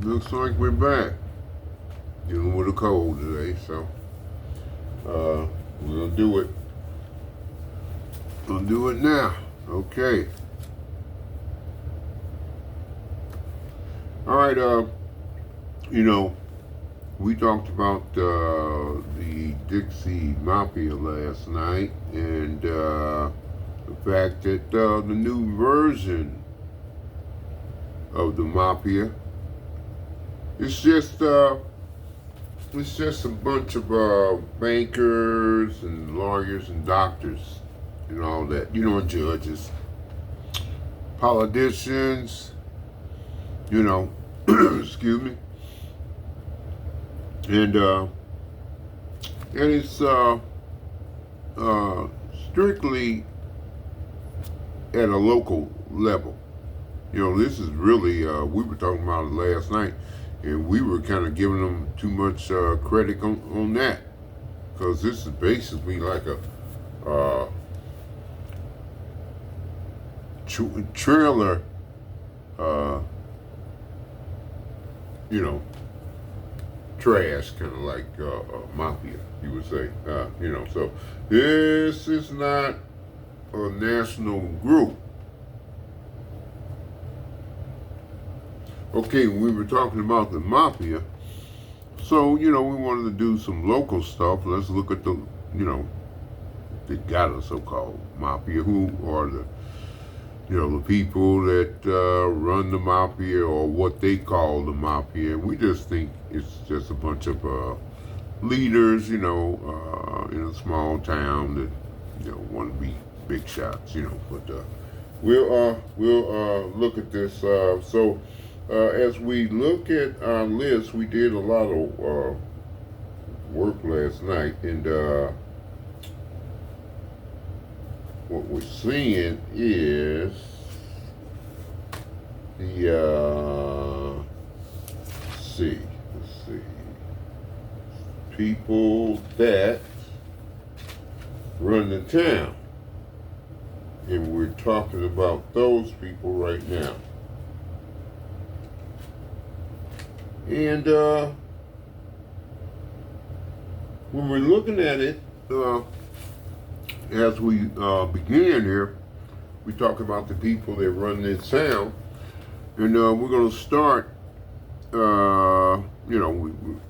Looks like we're back. Dealing with a cold today, so we're gonna do it. Gonna do it now. Okay. All right. You know, we talked about the Dixie Mafia last night, and the fact that the new version of the Mafia, it's just a bunch of bankers and lawyers and doctors and all that. Judges, politicians. Excuse me. And it's strictly at a local level. This is really we were talking about it last night, and we were kind of giving them too much credit on that, because this is basically like a trailer, trash, kind of like mafia, you would say. So this is not a national group. Okay, we were talking about the mafia, so we wanted to do some local stuff. Let's look at the got a so-called mafia. Who are the people that run the mafia, or what they call the mafia? We just think it's just a bunch of leaders, in a small town that want to be big shots, But we'll look at this. So as we look at our list, we did a lot of work last night, and what we're seeing is the let's see, people that run the town, and we're talking about those people right now. And when we're looking at it, as we begin here, we talk about the people that run this town, and we're going to start. We're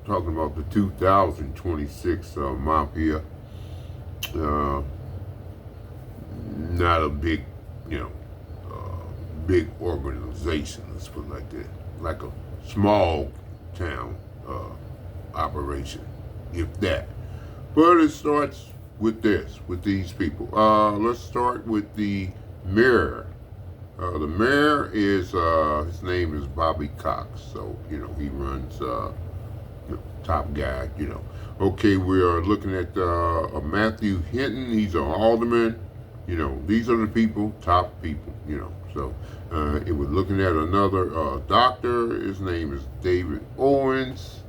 talking about the 2026 mafia. Not a big, big organization. Let's put it like that, like a small town operation, if that. But it starts with these people. Let's start with the mayor. The mayor is, his name is Bobby Cox. So, he runs, top guy, Okay, we are looking at Matthew Hinton. He's an alderman. These are the people, top people, So, we're looking at another doctor. His name is David Owens.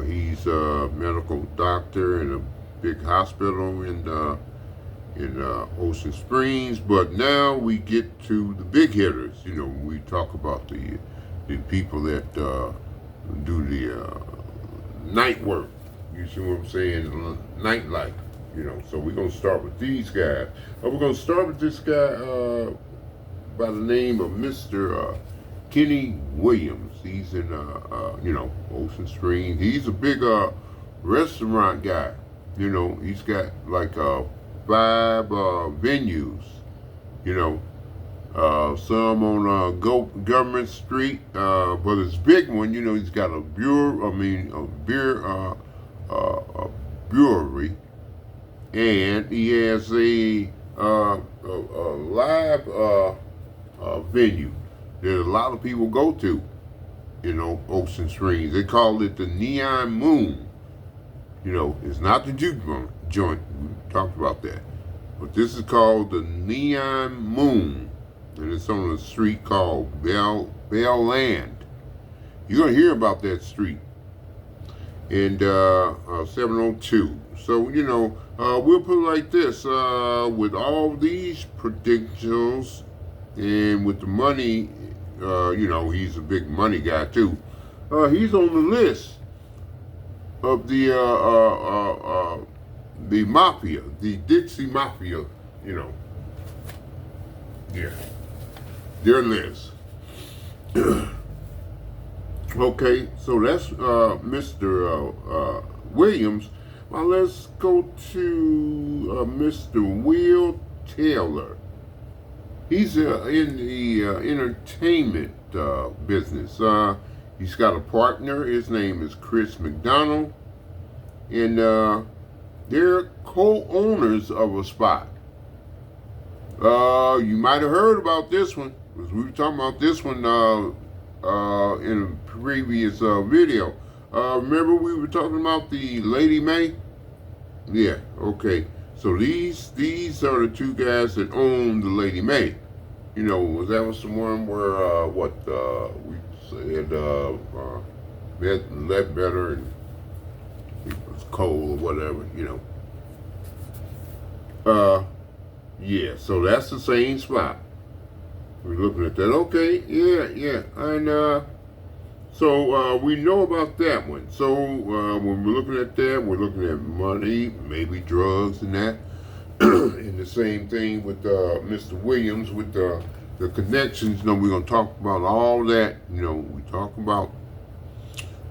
He's a medical doctor in a big hospital in Ocean Springs. But now we get to the big hitters. We talk about the people that do the night work. You see what I'm saying? Nightlife. So we're gonna start with these guys. We're gonna start with this guy by the name of Mr. Kenny Williams. He's in Ocean Springs. He's a big restaurant guy. He's got like 5 venues. Some on Government Street, but his big one, he's got a brewery, and he has a live venue that a lot of people go to. Ocean Springs. They call it the Neon Moon. It's not the juke joint. We talked about that. But this is called the Neon Moon. And it's on a street called Bell Land. You're going to hear about that street. And 702. So, we'll put it like this. With all these credentials and with the money you know, he's a big money guy too. He's on the list of the mafia, the Dixie Mafia, you know. Yeah, their list. Okay, so that's Mr. Williams. Now let's go to Mr. Will Taylor. He's in the entertainment business. He's got a partner. His name is Chris McDonald. And they're co-owners of a spot. You might have heard about this one, because we were talking about this one in a previous video. Remember we were talking about the Lady May? Yeah, okay. So these are the two guys that own the Lady May. You know, that was the one where we said let better and it was cold or whatever, you know. Yeah, so that's the same spot. We're looking at that. Okay, yeah. And so we know about that one. So when we're looking at that, we're looking at money, maybe drugs and that. And the same thing with Mr. Williams with the connections. You know, we're going to talk about all that. You know, we talk about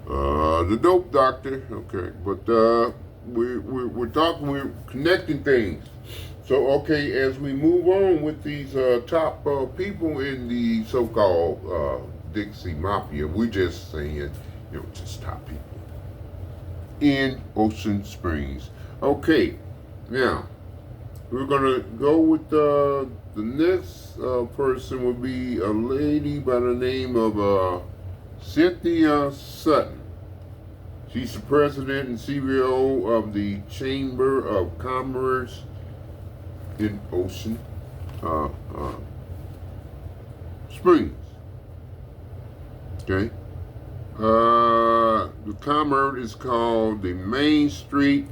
the dope doctor. Okay, but we're connecting things. So, okay, as we move on with these top people in the so-called Dixie Mafia, we're just saying, you know, just top people in Ocean Springs. Okay, now, we're going to go with the next person will be a lady by the name of Cynthia Sutton. She's the president and CEO of the Chamber of Commerce in Ocean Springs. Okay. The commerce is called the Main Street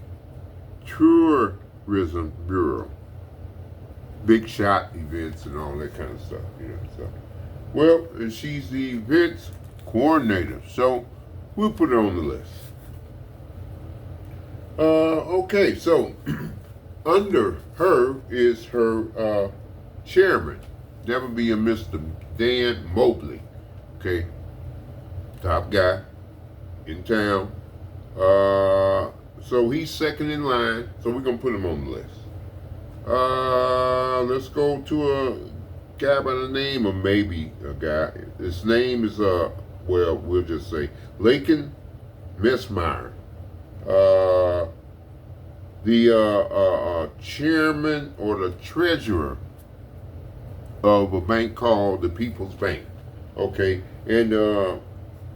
Tourism Bureau. Big shot events and all that kind of stuff, you know. So, well, and she's the events coordinator, so we'll put her on the list. Okay, so under her is her chairman. That would be a Mr. Dan Mobley. Okay, top guy in town. So he's second in line. So we're gonna put him on the list. Let's go to a guy by the name of maybe a guy. His name is well, we'll just say Lakin Messmeyer. The chairman or the treasurer of a bank called the People's Bank. Okay, and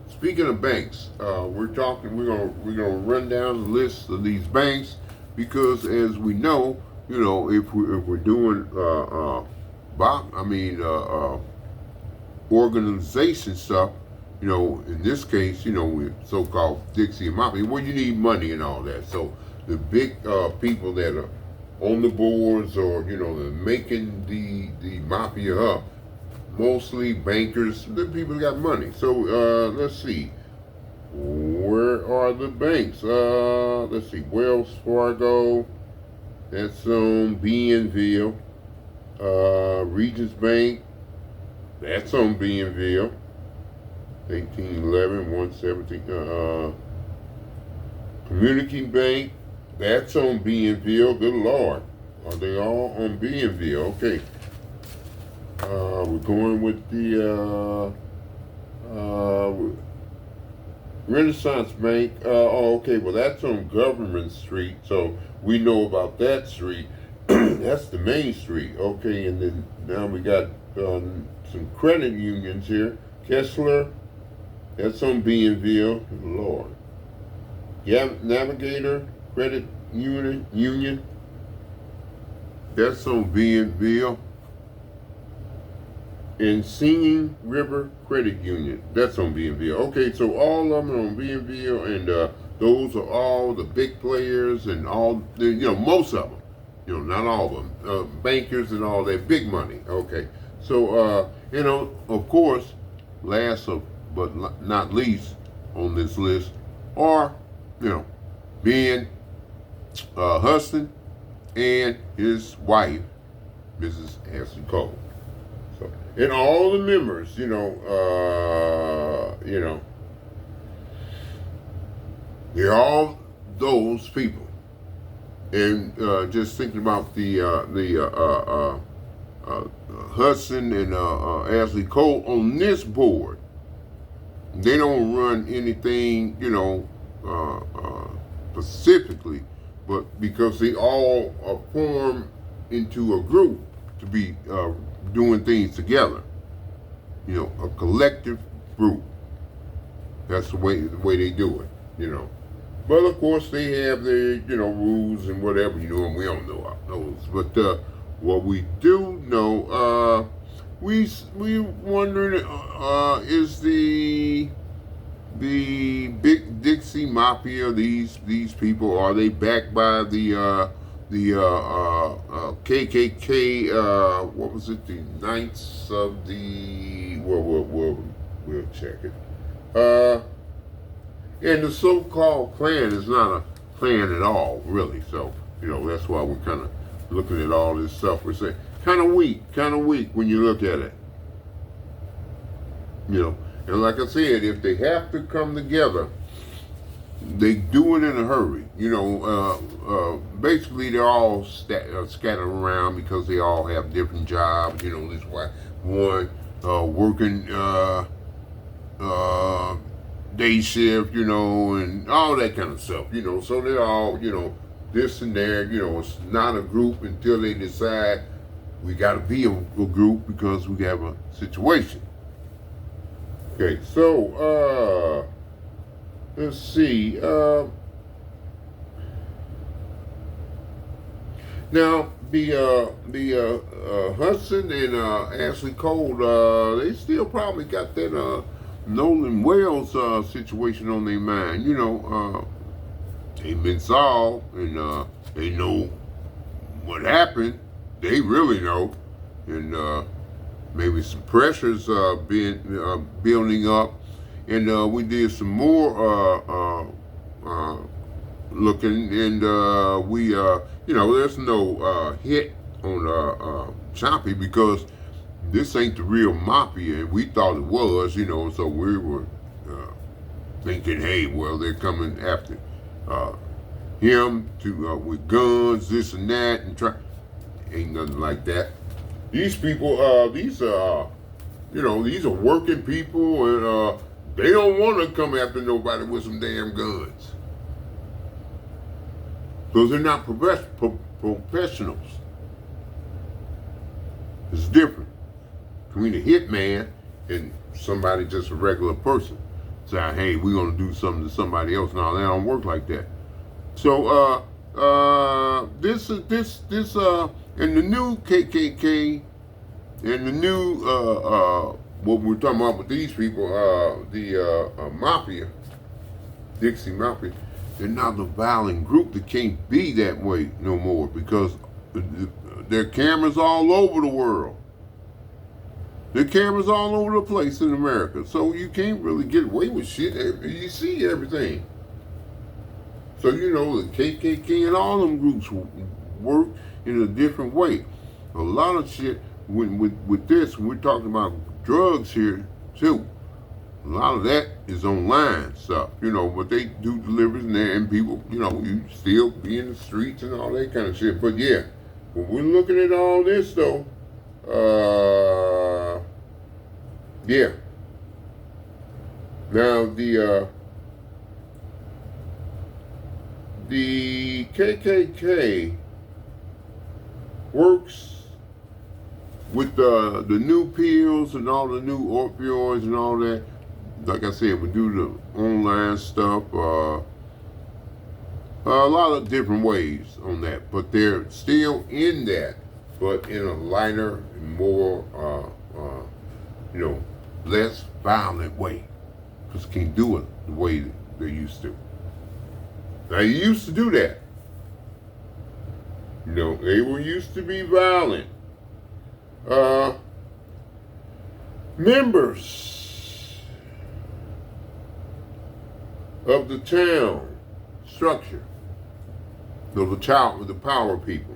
speaking of banks, we're gonna run down the list of these banks because, as we know, you know, if we're doing organization stuff, you know, in this case, you know, with so-called Dixie and Mafia, well, you need money and all that. So the big people that are on the boards or, you know, they're making the mafia up, mostly bankers, the people that got money. So let's see, where are the banks? Let's see, Wells Fargo, that's on Bienville. Regents Bank, that's on Bienville. 1811, 117. Community Bank, that's on Bienville. Good Lord. Are they all on Bienville? Okay. We're going with the Renaissance Bank. Okay. Well, that's on Government Street. So we know about that street. That's the main street. Okay. And then now we got some credit unions here. Kessler, that's on Bienville. Good Lord. Navigator Credit Union, that's on Bienville. And Singing River Credit Union, that's on Bienville. Okay, so all of them are on Bienville, and those are all the big players and all, you know, most of them, you know, not all of them, bankers and all that big money. Okay, so, you know, of course, last of, but not least on this list are, being Hudson and his wife, Mrs. Ashley Cole. So, and all the members, they're all those people. And just thinking about the Hudson and Ashley Cole on this board, they don't run anything, specifically, but because they all are formed into a group to be doing things together, a collective group. That's the way they do it, But of course they have their, rules and whatever, and we don't know those. But what we do know, we wondering, is the Big Dixie Mafia, these people, are they backed by the KKK? What was it? The Knights of the we'll check it. And the so-called Klan is not a Klan at all, really. So, that's why we're kind of looking at all this stuff. We're saying kind of weak when you look at it. And like I said, if they have to come together, they do it in a hurry. Basically they're all scattered around because they all have different jobs. This one working day shift, and all that kind of stuff, so they're all, this and that, it's not a group until they decide we got to be a group because we have a situation. Okay, so, let's see, now, the Hudson and Ashley Cole, they still probably got that Nolan Wells situation on their mind. They've been solved, and they know what happened. They really know, and maybe some pressures being building up. And we did some more looking, and we there's no hit on Choppy because this ain't the real mafia, and we thought it was, so we were thinking, hey, well, they're coming after him with guns, this and that, and ain't nothing like that. These people, these are working people, and they don't want to come after nobody with some damn guns. Because they're not professionals. It's different between a hitman and somebody just a regular person. Say, hey, we're gonna do something to somebody else. No, they don't work like that. So this and the new KKK and the new what we're talking about with these people, the mafia, Dixie Mafia, they're not a violent group that can't be that way no more because there are cameras all over the world. There are cameras all over the place in America. So you can't really get away with shit. You see everything. So, the KKK and all them groups work in a different way. A lot of shit, with this, we're talking about drugs here, too. A lot of that is online stuff, but they do deliveries and people, you still be in the streets and all that kind of shit. But yeah, when we're looking at all this though, yeah. Now the KKK works with the new pills and all the new opioids and all that. Like I said, we do the online stuff, a lot of different ways on that, but they're still in that, but in a lighter, more, less violent way, because can't do it the way they used to. Now, you used to do that. They were used to be violent. Members of the town structure of the power people,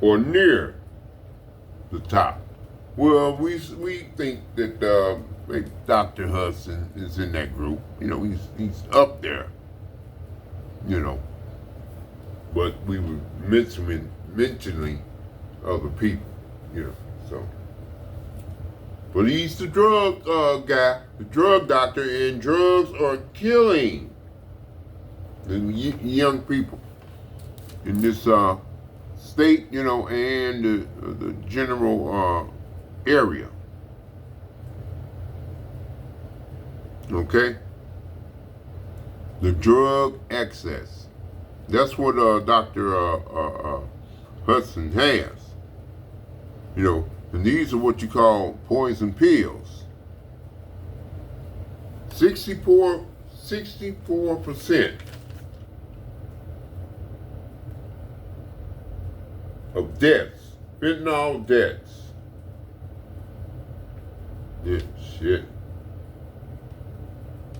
or near the top. Well, we think that maybe Dr. Hudson is in that group. You know, he's up there. You know, but we were mentioning other people. You know, so. But he's the drug guy, the drug doctor, and drugs are killing the young people in this state, you know, and the general area. Okay? The drug excess. That's what Dr. Hudson has. You know, and these are what you call poison pills. 64% of deaths, fentanyl deaths. Yeah, shit.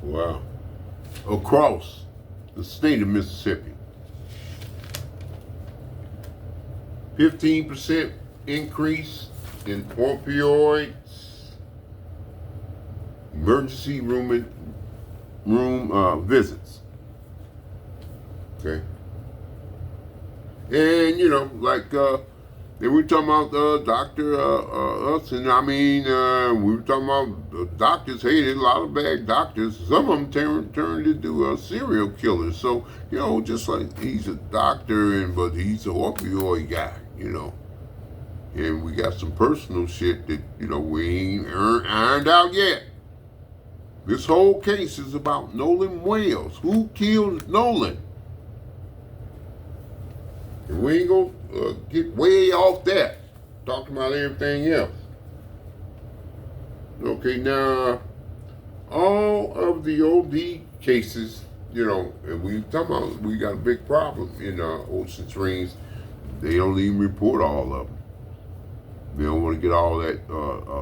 Wow. Across the state of Mississippi. 15% increase in opioids, emergency room visits. Okay. And, you know, like, and we were talking about Dr. Hudson. I mean, we were talking about doctors. Hey, there's a lot of bad doctors. Some of them turned into serial killers. So, you know, just like he's a doctor, but he's an opioid guy, you know. And we got some personal shit that, you know, we ain't ironed out yet. This whole case is about Nolan Wales. Who killed Nolan? And we ain't gonna get way off that. Talking about everything else. Okay, now, all of the OD cases, you know, and we talking about, we got a big problem in Ocean Springs. They don't even report all of them. They don't want to get all that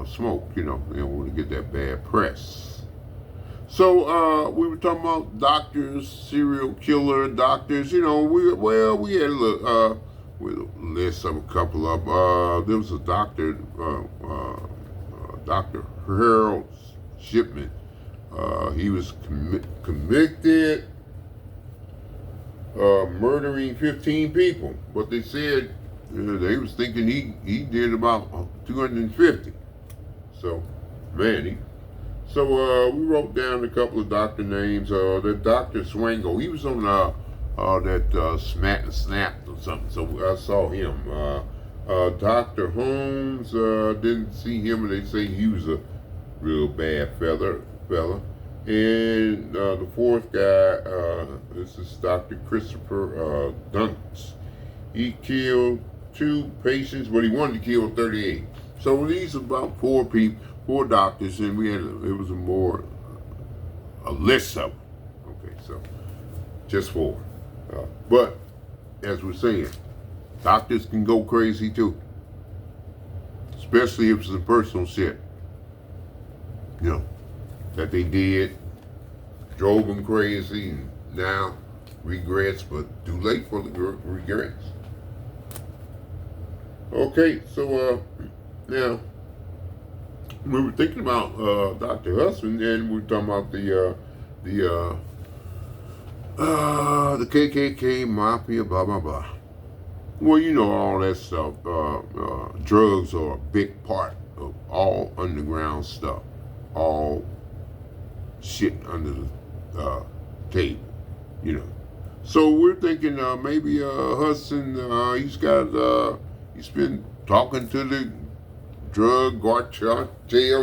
smoke, you know. They don't want to get that bad press. So we were talking about doctors, serial killer doctors. You know, we had a list of a couple of. There was a doctor, Dr. Harold Shipman. He was convicted murdering 15 people, but they said. They was thinking he did about 250. So, man, so we wrote down a couple of doctor names. The Dr. Swango, he was on that Smack and Snap or something. So I saw him. Dr. Holmes, didn't see him, and they say he was a real bad fella. And the fourth guy, this is Dr. Christopher Dunst. He killed 2 patients, but he wanted to kill 38. So these are about 4 doctors, and it was a list of them. Okay, so just 4. But as we're saying, doctors can go crazy too, especially if it's some personal shit, you know, that they did, drove them crazy, and now regrets, but too late for the regrets. Okay, so now we were thinking about Dr. Hudson, and we were talking about the KKK, mafia, blah blah blah. Well, you know all that stuff. Drugs are a big part of all underground stuff, all shit under the table, you know. So we're thinking maybe Hudson, he's been talking to the drug cartel,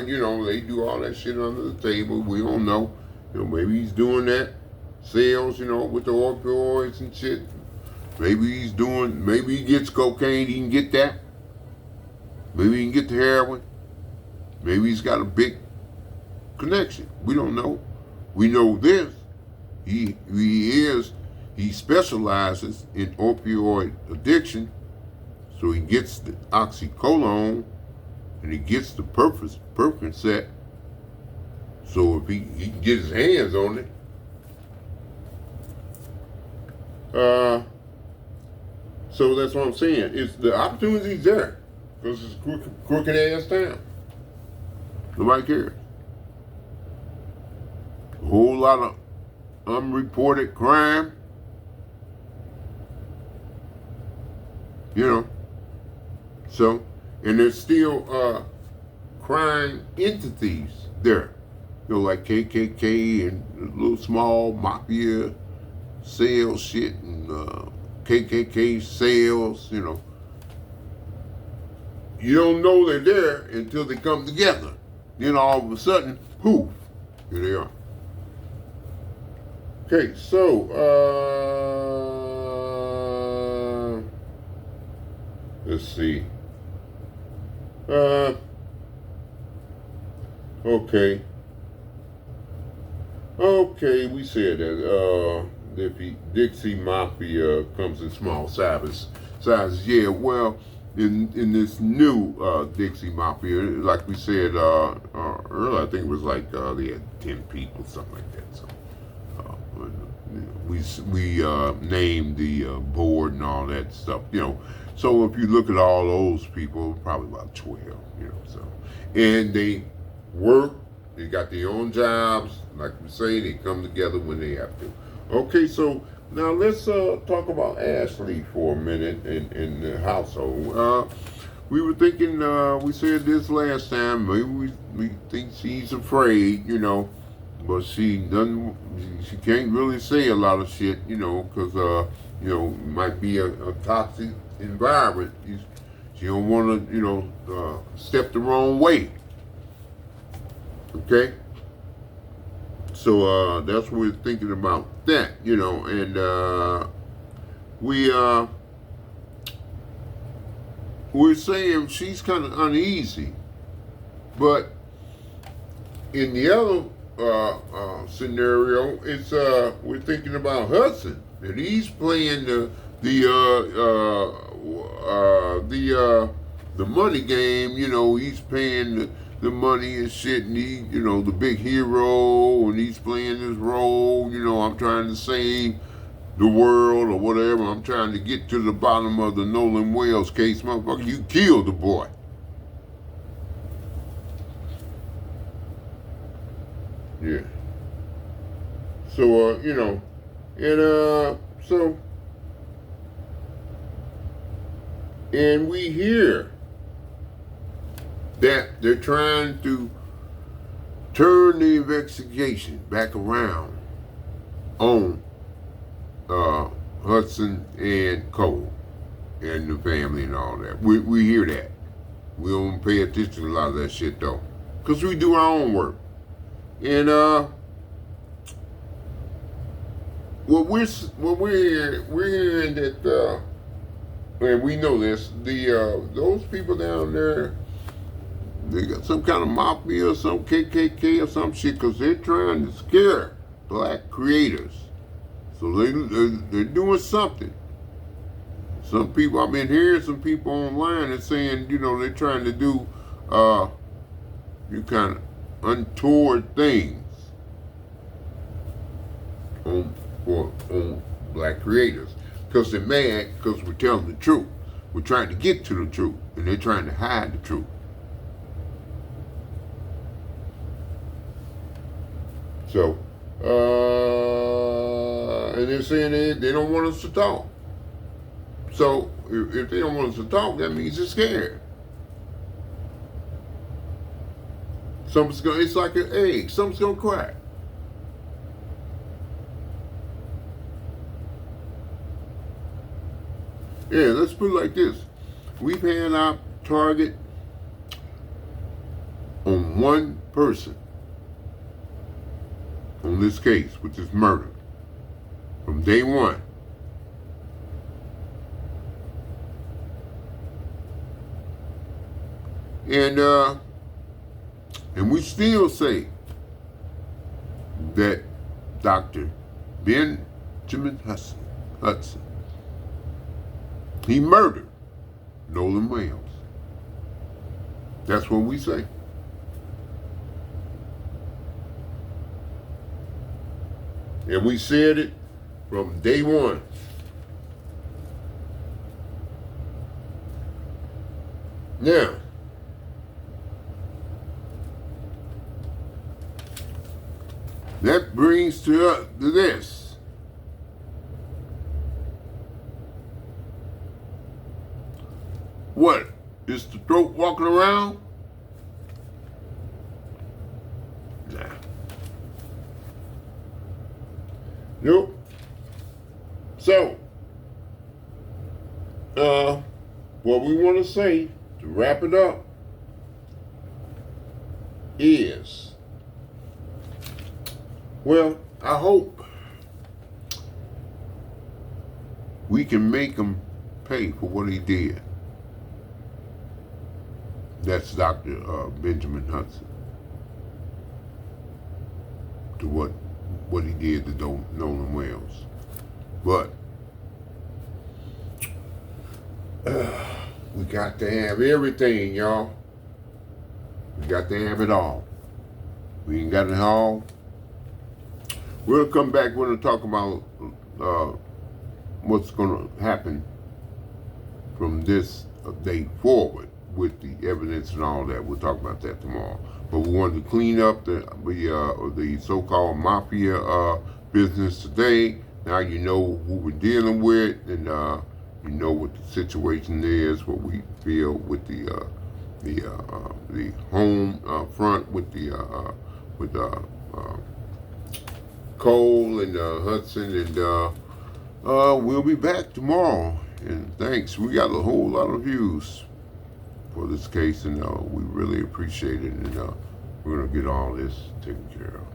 you know, they do all that shit under the table. We don't know. You know, maybe he's doing that sales, you know, with the opioids and shit. Maybe he gets cocaine, he can get that. Maybe he can get the heroin. Maybe he's got a big connection. We don't know. We know this. He specializes in opioid addiction, so he gets the oxycodone and he gets the Percocet So if he can get his hands on it, so that's what I'm saying. It's the opportunity's there because it's a crooked ass town. Nobody cares. A whole lot of unreported crime. You know. So, and there's still crime entities there. You know, like KKK and little small mafia sales shit and KKK sales, you know. You don't know they're there until they come together. Then all of a sudden, poof, here they are. Okay, so, let's see. Okay. Okay, we said that, if Dixie Mafia comes in small sizes. Yeah, well, in this new Dixie Mafia, like we said earlier, I think it was like they had 10 people, something like that. So we named the board and all that stuff, you know. So if you look at all those people, probably about 12, you know. So, and they work, they got their own jobs, like we say, they come together when they have to. Okay, so now let's talk about Ashley for a minute in the household. We were thinking, we said this last time, maybe we think she's afraid, you know, but she doesn't, she can't really say a lot of shit, you know, because, you know, it might be a toxic environment. She don't want to, you know, step the wrong way. Okay? So that's what we're thinking about that, you know, and we're saying she's kind of uneasy, but in the other scenario, it's we're thinking about Hudson, and he's playing the money game, you know, he's paying the money and shit, and he, you know, the big hero, and he's playing this role, you know, I'm trying to save the world or whatever, I'm trying to get to the bottom of the Nolan Wales case. Motherfucker, you killed the boy. Yeah. So, you know, and so, and we hear that they're trying to turn the investigation back around on Hudson and Cole and the family and all that. We hear that. We don't pay attention to a lot of that shit though, because we do our own work. And what we're hearing that, and we know this, those people down there, they got some kind of mafia or some KKK or some shit, because they're trying to scare black creators. So they're doing something. Some people, I've been hearing some people online and saying, you know, they're trying to do you kind of untoward things on black creators, because they're mad because we're telling the truth. We're trying to get to the truth, and they're trying to hide the truth. So, and they're saying they don't want us to talk. So, if they don't want us to talk, that means they're scared. It's like an egg. Something's gonna crack. Yeah, let's put it like this. We've had our target on one person on this case, which is murder, from day one. And we still say that Dr. Benjamin Hudson, he murdered Nolan Wales. That's what we say. And we said it from day one. Now, that brings to this. What? Is the throat walking around? Nah. Nope. So, what we want to say to wrap it up is, well, I hope we can make him pay for what he did. That's Dr. Benjamin Hudson. To what he did to Nolan Wells. But we got to have everything, y'all. We got to have it all. We ain't got it all. We'll come back. We're going to talk about what's going to happen from this day forward with the evidence and all that. We'll talk about that tomorrow. But we wanted to clean up the so-called mafia business today. Now you know who we're dealing with, and you know what the situation is, what we feel with the home front with Cole and Hudson, and we'll be back tomorrow. And thanks. We got a whole lot of views for this case, and we really appreciate it, and we're going to get all this taken care of.